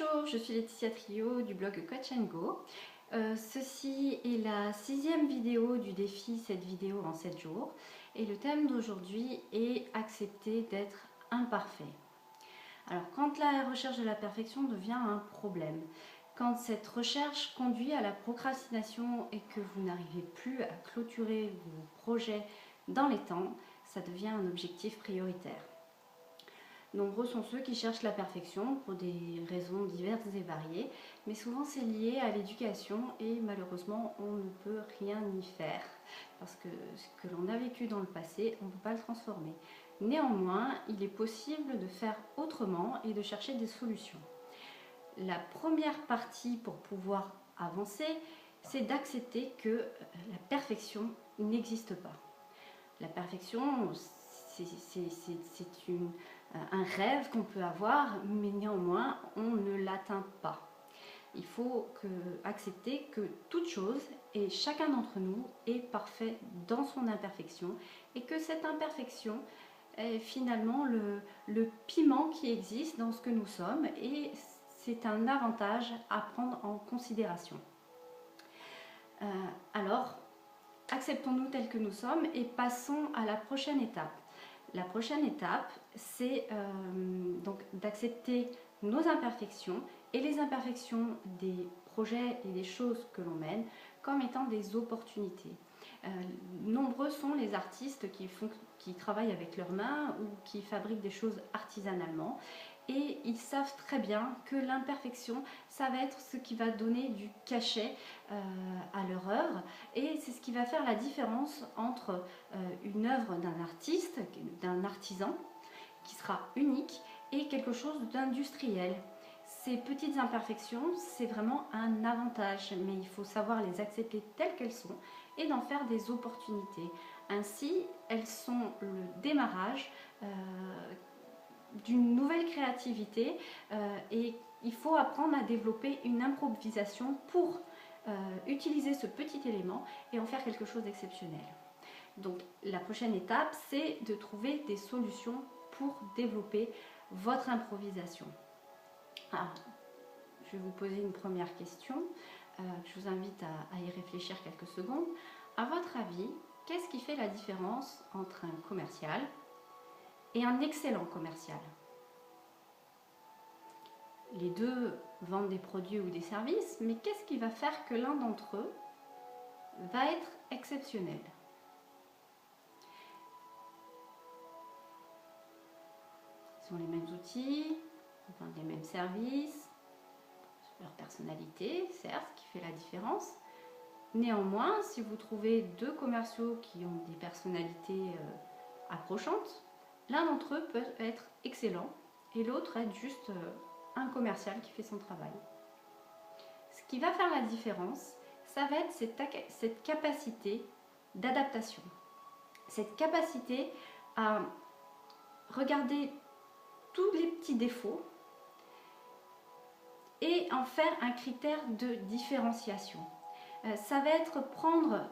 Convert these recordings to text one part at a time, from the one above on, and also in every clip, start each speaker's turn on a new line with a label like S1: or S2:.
S1: Bonjour, je suis Laetitia Trio du blog Coach & Go. Ceci est la 6e vidéo du défi 7 vidéos en 7 jours et le thème d'aujourd'hui est accepter d'être imparfait. Alors quand la recherche de la perfection devient un problème, quand cette recherche conduit à la procrastination et que vous n'arrivez plus à clôturer vos projets dans les temps, ça devient un objectif prioritaire. Nombreux sont ceux qui cherchent la perfection pour des raisons diverses et variées, mais souvent c'est lié à l'éducation et malheureusement on ne peut rien y faire parce que ce que l'on a vécu dans le passé, on ne peut pas le transformer. Néanmoins, il est possible de faire autrement et de chercher des solutions. La première partie pour pouvoir avancer, c'est d'accepter que la perfection n'existe pas. La perfection, c'est un rêve qu'on peut avoir, mais néanmoins, on ne l'atteint pas. Il faut accepter que toute chose et chacun d'entre nous est parfait dans son imperfection et que cette imperfection est finalement le piment qui existe dans ce que nous sommes et c'est un avantage à prendre en considération. Alors, acceptons-nous tels que nous sommes et passons à la prochaine étape. La prochaine étape, c'est donc d'accepter nos imperfections et les imperfections des projets et des choses que l'on mène comme étant des opportunités. Nombreux sont les artistes qui travaillent avec leurs mains ou qui fabriquent des choses artisanalement et ils savent très bien que l'imperfection, ça va être ce qui va donner du cachet à leur œuvre et c'est ce qui va faire la différence entre une œuvre d'un artiste, d'un artisan qui sera unique et quelque chose d'industriel. Ces petites imperfections, c'est vraiment un avantage, mais il faut savoir les accepter telles qu'elles sont et d'en faire des opportunités. Ainsi, elles sont le démarrage d'une nouvelle créativité et il faut apprendre à développer une improvisation pour utiliser ce petit élément et en faire quelque chose d'exceptionnel. Donc la prochaine étape, c'est de trouver des solutions pour développer votre improvisation. Alors, je vais vous poser une première question. Je vous invite à y réfléchir quelques secondes. À votre avis, qu'est-ce qui fait la différence entre un commercial et un excellent commercial? Les deux vendent des produits ou des services, mais qu'est-ce qui va faire que l'un d'entre eux va être exceptionnel? Ils ont les mêmes outils, ils vendent les mêmes services, leur personnalité, certes, qui fait la différence. Néanmoins, si vous trouvez deux commerciaux qui ont des personnalités approchantes, l'un d'entre eux peut être excellent et l'autre être juste un commercial qui fait son travail. Ce qui va faire la différence, ça va être cette capacité d'adaptation, cette capacité à regarder tous les petits défauts et en faire un critère de différenciation. Ça va être prendre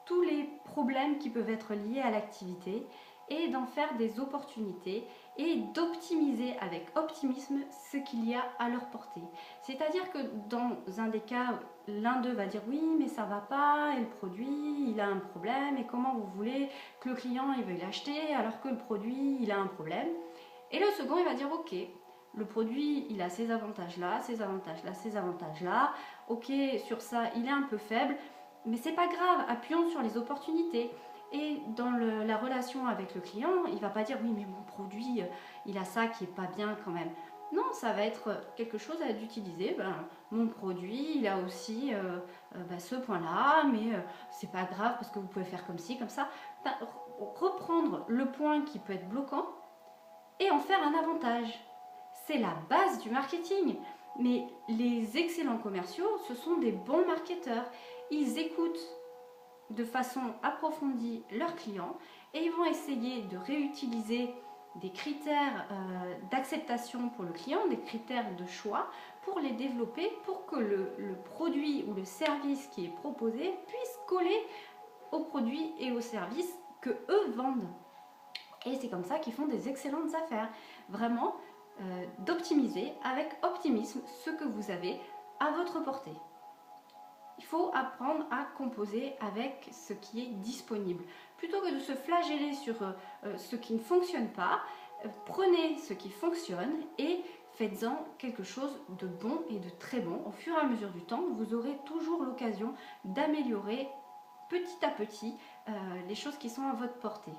S1: tous les problèmes qui peuvent être liés à l'activité et d'en faire des opportunités et d'optimiser avec optimisme ce qu'il y a à leur portée. C'est-à-dire que dans un des cas, l'un d'eux va dire oui mais ça va pas et le produit il a un problème et comment vous voulez que le client il veuille l'acheter alors que le produit il a un problème. Et le second il va dire ok, le produit il a ces avantages là, ces avantages là, ces avantages là, ok sur ça il est un peu faible mais c'est pas grave, appuyons sur les opportunités. Et dans la relation avec le client, il ne va pas dire oui mais mon produit il a ça qui est pas bien quand même. Non, ça va être quelque chose d'utiliser. Mon produit il a aussi ce point là, mais c'est pas grave parce que vous pouvez faire comme ci, comme ça. Reprendre le point qui peut être bloquant et en faire un avantage. C'est la base du marketing. Mais les excellents commerciaux, ce sont des bons marketeurs. Ils écoutent de façon approfondie leurs clients et ils vont essayer de réutiliser des critères d'acceptation pour le client, des critères de choix pour les développer pour que le produit ou le service qui est proposé puisse coller aux produits et aux services que eux vendent. Et c'est comme ça qu'ils font des excellentes affaires. Vraiment, d'optimiser avec optimisme ce que vous avez à votre portée. Il faut apprendre à composer avec ce qui est disponible. Plutôt que de se flageller sur ce qui ne fonctionne pas, prenez ce qui fonctionne et faites-en quelque chose de bon et de très bon. Au fur et à mesure du temps, vous aurez toujours l'occasion d'améliorer petit à petit les choses qui sont à votre portée.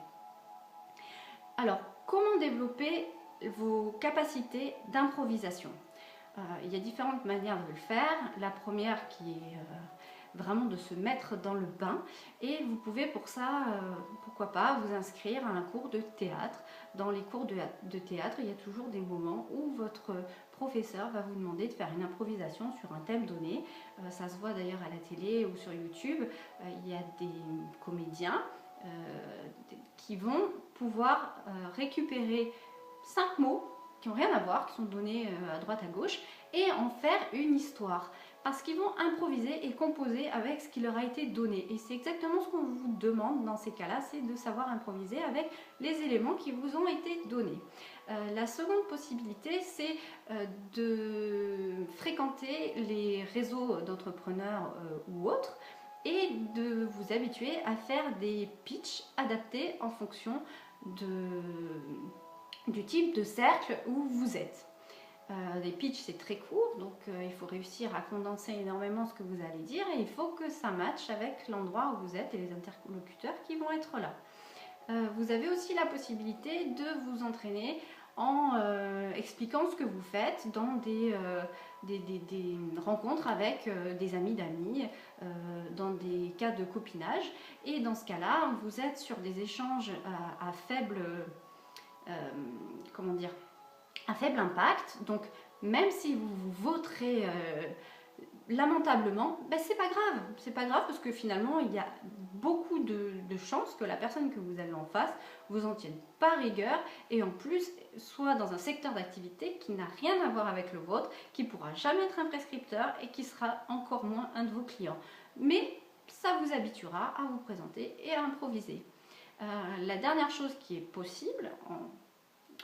S1: Alors, comment développer vos capacités d'improvisation ? Il y a différentes manières de le faire. La première qui est vraiment de se mettre dans le bain, et vous pouvez pour ça, pourquoi pas, vous inscrire à un cours de théâtre. Dans les cours de théâtre, il y a toujours des moments où votre professeur va vous demander de faire une improvisation sur un thème donné. Ça se voit d'ailleurs à la télé ou sur YouTube. Il y a des comédiens qui vont pouvoir récupérer 5 mots qui n'ont rien à voir, qui sont donnés à droite à gauche, et en faire une histoire. Parce qu'ils vont improviser et composer avec ce qui leur a été donné. Et c'est exactement ce qu'on vous demande dans ces cas-là, c'est de savoir improviser avec les éléments qui vous ont été donnés. La seconde possibilité, c'est de fréquenter les réseaux d'entrepreneurs ou autres, et de vous habituer à faire des pitchs adaptés en fonction du type de cercle où vous êtes. Les pitchs, c'est très court, donc il faut réussir à condenser énormément ce que vous allez dire, et il faut que ça matche avec l'endroit où vous êtes et les interlocuteurs qui vont être là. Vous avez aussi la possibilité de vous entraîner en expliquant ce que vous faites dans des rencontres avec des amis d'amis, dans des cas de copinage. Et dans ce cas-là, vous êtes sur des échanges à faible, à faible impact. Donc même si vous vous vautrez lamentablement, ben c'est pas grave. C'est pas grave parce que finalement il y a beaucoup de chances que la personne que vous avez en face vous en tienne pas rigueur, et en plus soit dans un secteur d'activité qui n'a rien à voir avec le vôtre, qui pourra jamais être un prescripteur et qui sera encore moins un de vos clients. Mais ça vous habituera à vous présenter et à improviser. La dernière chose qui est possible, en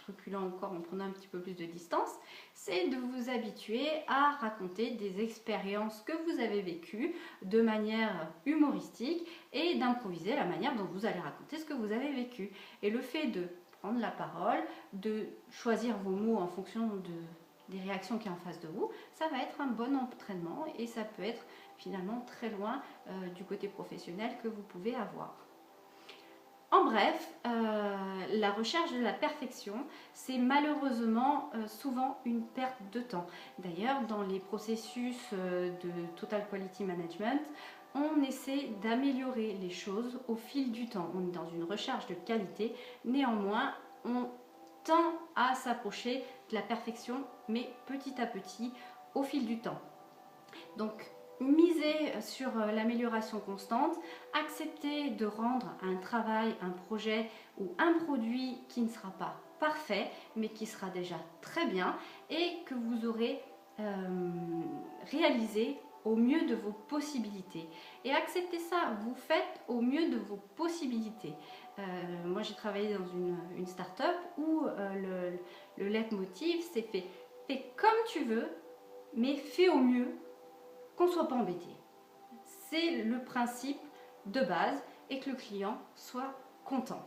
S1: reculant encore, en prenant un petit peu plus de distance, c'est de vous habituer à raconter des expériences que vous avez vécues de manière humoristique et d'improviser la manière dont vous allez raconter ce que vous avez vécu. Et le fait de prendre la parole, de choisir vos mots en fonction des réactions qui sont en face de vous, ça va être un bon entraînement, et ça peut être finalement très loin du côté professionnel que vous pouvez avoir. En bref, la recherche de la perfection, c'est malheureusement souvent une perte de temps. D'ailleurs, dans les processus de Total Quality Management, on essaie d'améliorer les choses au fil du temps. On est dans une recherche de qualité, néanmoins, on tend à s'approcher de la perfection, mais petit à petit, au fil du temps. Donc, misez sur l'amélioration constante, acceptez de rendre un travail, un projet ou un produit qui ne sera pas parfait, mais qui sera déjà très bien et que vous aurez réalisé au mieux de vos possibilités. Et acceptez ça, vous faites au mieux de vos possibilités. Moi j'ai travaillé dans une start-up où le leitmotiv c'est fais comme tu veux, mais fais au mieux, qu'on ne soit pas embêté. C'est le principe de base, et que le client soit content.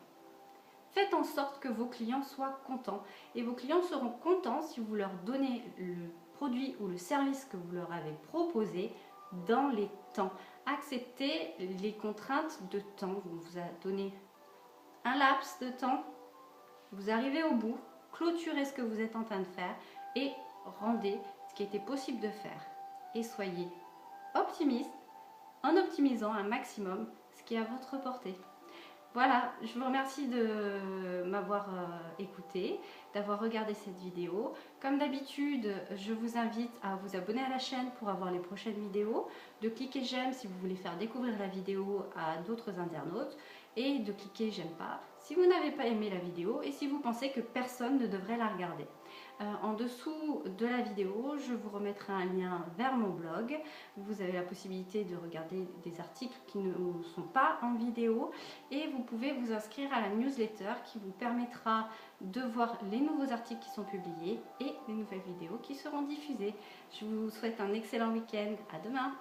S1: Faites en sorte que vos clients soient contents, et vos clients seront contents si vous leur donnez le produit ou le service que vous leur avez proposé dans les temps. Acceptez les contraintes de temps. On vous a donné un laps de temps, vous arrivez au bout, clôturez ce que vous êtes en train de faire et rendez ce qui était possible de faire. Et soyez optimiste en optimisant un maximum ce qui est à votre portée. Voilà, je vous remercie de m'avoir écouté, d'avoir regardé cette vidéo. Comme d'habitude, je vous invite à vous abonner à la chaîne pour avoir les prochaines vidéos, de cliquer j'aime si vous voulez faire découvrir la vidéo à d'autres internautes, et de cliquer j'aime pas si vous n'avez pas aimé la vidéo et si vous pensez que personne ne devrait la regarder. En dessous de la vidéo, je vous remettrai un lien vers mon blog. Vous avez la possibilité de regarder des articles qui ne sont pas en vidéo et vous pouvez vous inscrire à la newsletter qui vous permettra de voir les nouveaux articles qui sont publiés et les nouvelles vidéos qui seront diffusées. Je vous souhaite un excellent week-end. À demain!